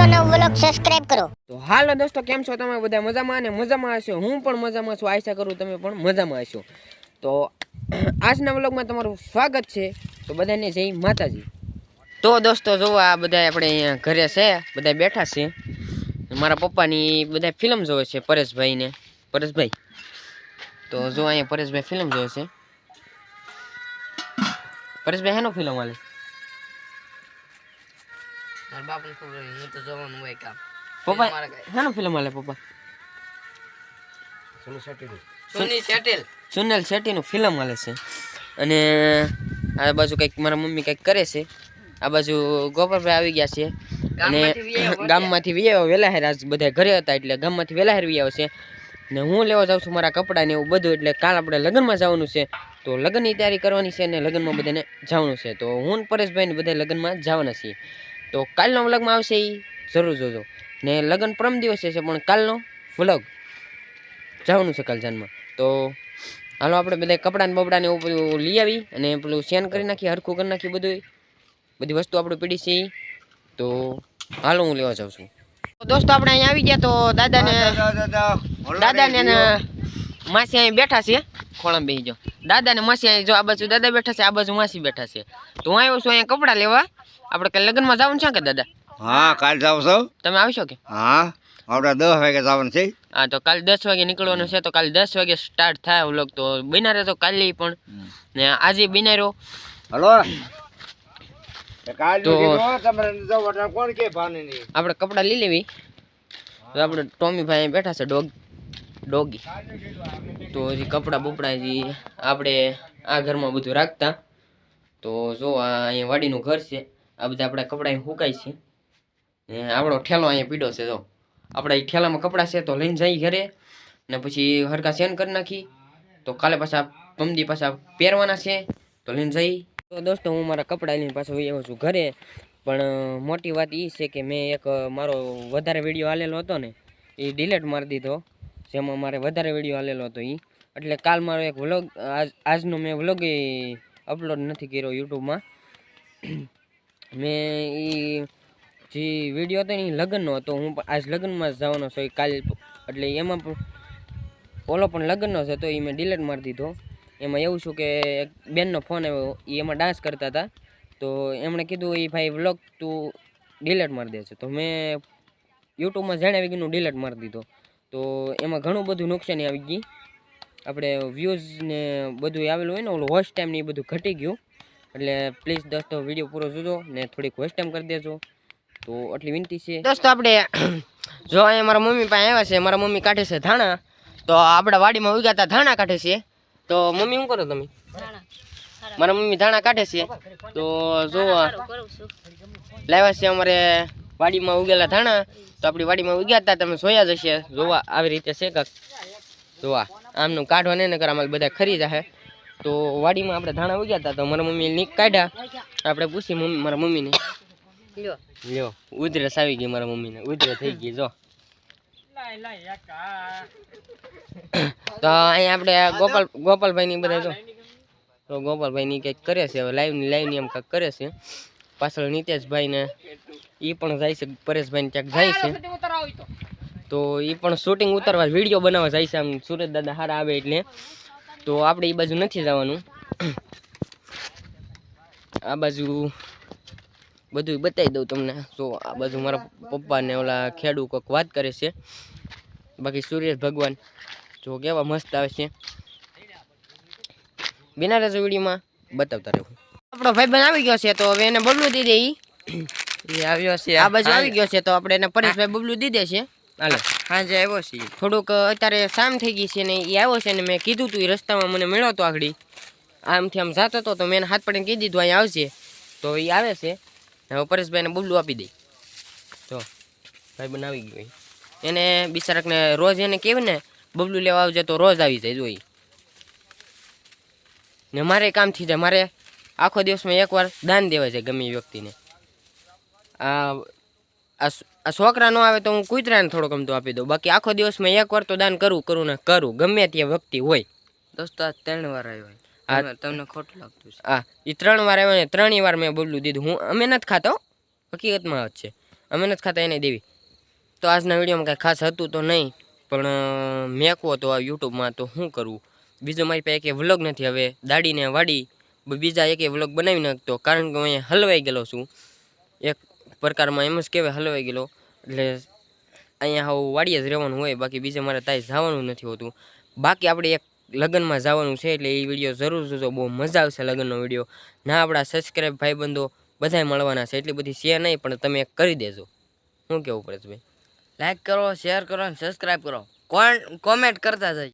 નવો vlog subscribe કરો। તો હાલો દોસ્તો, કેમ છો તમે બધા? મજામાં અને મજામાં હશો? હું પણ મજામાં છું, આશા કરું તમે પણ મજામાં હશો। તો આજના વ્લોગમાં તમારું સ્વાગત છે। તો બધાને જય માતાજી। તો દોસ્તો જો આ બધા આપણે અહીંયા ઘરે છે, બધા બેઠા છે। મારા પપ્પાની બધા ફિલ્મ જોવે છે, પરેશભાઈ ને પરેશભાઈ। તો જો અહીંયા પરેશભાઈ ફિલ્મ જોવે છે। પરેશભાઈ હેનો ફિલ્મ હાલે? મારા બાપને ખબર હું તો જવાનું હોય કામ। પપ્પા હેનો ફિલ્મ હાલે પપ્પા? સુનિલ શેટ્ટીનું ફિલ્મ હાલે છે। અને આ બાજુ કંઈક મારા મમ્મી કંઈક કરે છે। આ બાજુ ગોપાલભાઈ આવી ગયા છે અને ગામમાંથી વિયાવો વેલા હેર, આજ બધા ઘરે હતા એટલે ગામમાંથી વેલા હેર વિયાવો છે। ને હું લેવા જાઉં છું મારા કપડાં ને એવું બધું, એટલે કાલ આપણે લગ્નમાં જવાનું છે। તો લગ્નની તૈયારી કરવાની છે ને લગ્નમાં બધાને જવાનું છે। તો હું પરેશભાઈ ને બધા લગ્નમાં જવાના છીએ। તો કાલનો વ્લોગમાં આવશે એ જરૂર જોજો। ને લગ્ન પરમ દિવસે છે પણ કાલનો વ્લોગ જવાનું છે કાલ જાનમાં। તો હાલો આપણે બધા કપડાં ને બપડા ને એવું બધું લઈ આવી અને પેલું સેન કરી નાખીએ, હરખું કરી નાખીએ, બધી વસ્તુ આપણે પડી છે। તો હાલો હું લેવા જાઉં છું। દોસ્તો આપણે અહીંયા આવી ગયા। તો દાદાને માસી અહીં બેઠા છે, ખોળામાં બેસી જાઓ। દાદા ને માસી અહીં જો, આ બાજુ દાદા બેઠા છે, આ બાજુ માસી બેઠા છે। તો હું આવ્યો છું અહીંયા કપડાં લેવા। આપણે કાલે લગ્નમાં જવાનું છે કે દાદા? હા, કાલ જાવ છો? તમે આવશો કે? હા, આપણે 10 વાગે જવાનું છે। હા, તો કાલે 10 વાગે નીકળવાનું છે। તો કાલે 10 વાગે સ્ટાર્ટ થાય વ્લોગ। તો બિના રહે તો કાલે પણ ને આજે બિના રહ્યો। હલો, કાલ કોણ કે ભાને નહીં આપણે કપડાં લઈ લેવી। તો આપણે ટોમી ભાઈ બેઠા છે, ડોગી। તો હજી કપડાં બપડા હજી આપણે આ ઘરમાં બધું રાખતા। તો જો આ અહીંયા વાડીનું ઘર છે, આ બધા આપણા કપડાં અહીં સુકાય છે ને આપણો ઠેલો અહીંયા પીડો છે। જો આપણે એ ઠેલામાં કપડાં છે તો લઈને જઈ ઘરે ને પછી હરકા સેન કરી નાખી। તો કાલે પાછા પમદી પાછા પહેરવાના છે તો લઈને જઈ। તો દોસ્તો હું મારા કપડાં લઈને પાછો આવ્યો છું ઘરે। પણ મોટી વાત એ છે કે મેં એક મારો વધારે વિડીયો આલેલો હતો ને એ ડિલીટ મારી દીધો, જેમાં મારે વધારે વિડીયો આલેલો હતો એ। એટલે કાલ મારો એક વ્લોગ આજનો મેં વ્લોગ અપલોડ નથી કર્યો યુટ્યુબમાં। મેં એ જે વિડીયો હતો ને એ લગ્નનો હતો। હું આજ લગ્નમાં જવાનો છું કાલ, એટલે એમાં પણ ઓલો પણ લગ્નનો છે તો એ મેં ડિલીટ મારી દીધો। એમાં એવું છું કે એક બેનનો ફોન આવ્યો, એ એમાં ડાન્સ કરતા હતા। તો એમણે કીધું એ ભાઈ વ્લોગ તું ડિલીટ મારી દે છે। તો મેં યુટ્યુબમાં જણાવી ગયું ડિલીટ મારી દીધો। તો એમાં ઘણું બધું નુકસાની આવી ગઈ, આપણે વ્યૂઝ ને બધું આવેલું હોય ને ઓલું વોચ ટાઈમ ને એ બધું ઘટી ગયું। એટલે પ્લીઝ દોસ્તો વિડીયો પૂરો જોજો ને થોડીક વોચ ટાઈમ કરી દેજો। તો આટલી વિનંતી છે દોસ્તો। આપણે જો અહીંયા મારા મમ્મી પાસે આવ્યા છે, મારા મમ્મી કાઢે છે ધાણા। તો આપણા વાડીમાં ઉગાતા ધાણા કાઢે છે। તો મમ્મી શું કરો તમે? મારા મમ્મી ધાણા કાઢે છે। તો જો લાવ્યા છે અમારે વાડીમાં ઉગેલા ધાણા। તો આપણી વાડીમાં ઉગ્યા હતા, તમે જોયા જ હશે। જોવા આવી રીતે છે કાંક, જોવા આમનું કાઢવા નહીં નકર અમારે બધા ખરી જાય। તો વાડીમાં આપણે ધાણા ઉગ્યા હતા, તો મારા મમ્મી નીક કાઢ્યા। આપણે પૂછી મમ્મી મારા મમ્મીને, લ્યો ઉધરસ આવી ગઈ મારા મમ્મીને, ઉધરસ થઈ ગઈ જો। તો અહીંયા આપણે ગોપાલભાઈ ની બધા જો, તો ગોપાલભાઈ ની કંઈક કરે છે, હવે લાઈવ ની એમ કંઈક કરે છે। પાછળ નીતેશભાઈ ને એ પણ જાય છે, પરેશભાઈ ને ક્યાંક જાય છે। તો એ પણ શૂટિંગ ઉતારવા વિડીયો બનાવવા જાય છે, આમ સુરત દાદા હારા આવે એટલે। તો આપણે એ બાજુ નથી જવાનું, આ બાજુ બધું બતાવી દઉં તમને। તો આ બાજુ મારા પપ્પા ને ઓલા ખેડૂ કોઈક વાત કરે છે। બાકી સૂર્ય ભગવાન જો કેવા મસ્ત આવે છે, બિના રહેજો વિડીયોમાં બતાવતા રહેવું। આપણો ભાઈબંધ આવી ગયો છે, તો હવે એને બબલું દઈ દે। એ આવ્યો છે, આ બાજુ આવી ગયો છે, તો આપણે એને પરેશભાઈ બબલું દીધે છે। હાલે સાંજે આવ્યો છે, થોડુંક અત્યારે શામ થઈ ગઈ છે ને એ આવ્યો છે ને મેં કીધું તું એ રસ્તામાં મને મળ્યો તો આગળ આમથી આમ જતો હતો, તો મેં હાથ પડીને કહી દીધું અહીંયા આવશે। તો એ આવે છે, હવે પરેશભાઈને બબલું આપી દઈ। તો ભાઈબંધ આવી ગયો, એને બિચારાકને રોજ એને કહેવું ને બબલું લેવા આવજે તો રોજ આવી જાય જોઈ ને। મારે કામ થઈ જાય, મારે આખો દિવસમાં એકવાર દાન દેવાય છે ગમે એ વ્યક્તિને। આ છોકરા નો આવે તો હું કૂતરાને થોડો ગમતો આપી દઉં, બાકી આખો દિવસમાં એકવાર તો દાન કરું ને કરું, ગમે ત્યાં વ્યક્તિ હોય। દોસ્તો આ 3 વાર આવ્યો, તમને ખોટું લાગતું છે? હા, એ 3 વાર આવ્યો ને 3 વાર મેં બબલું દીધું। અમે નથી ખાતો, હકીકતમાં વાત છે, અમે નથી ખાતા એને દેવી. તો આજના વિડીયોમાં કાંઈ ખાસ હતું તો નહીં, પણ મેકવો તો આ યુટ્યુબમાં તો શું કરવું. બીજો મારી પાસે એક વ્લોગ નથી હવે દાડીને વાડી બીજા એક વ્લોગ બનાવી નાખતો, કારણ કે હું અહીંયા હલવાઈ ગયેલો છું એક પ્રકારમાં, એમ જ કહેવાય હલવાઈ ગયેલો. એટલે અહીંયા હું વાડીએ જ રહેવાનું હોય, બાકી બીજે મારે તાઈ જવાનું નથી હોતું. બાકી આપણે એક લગ્નમાં જવાનું છે, એટલે એ વિડીયો જરૂર જોજો, બહુ મજા આવશે લગ્નનો વિડીયો. ના આપણા સબસ્ક્રાઈબ ભાઈબંધો બધાય મળવાના છે, એટલી બધી છે નહીં, પણ તમે એક કરી દેજો. શું કેવું પરેશભાઈ? લાઈક કરો, શેર કરો અને સબસ્ક્રાઈબ કરો, કોમેન્ટ કરતા જાય.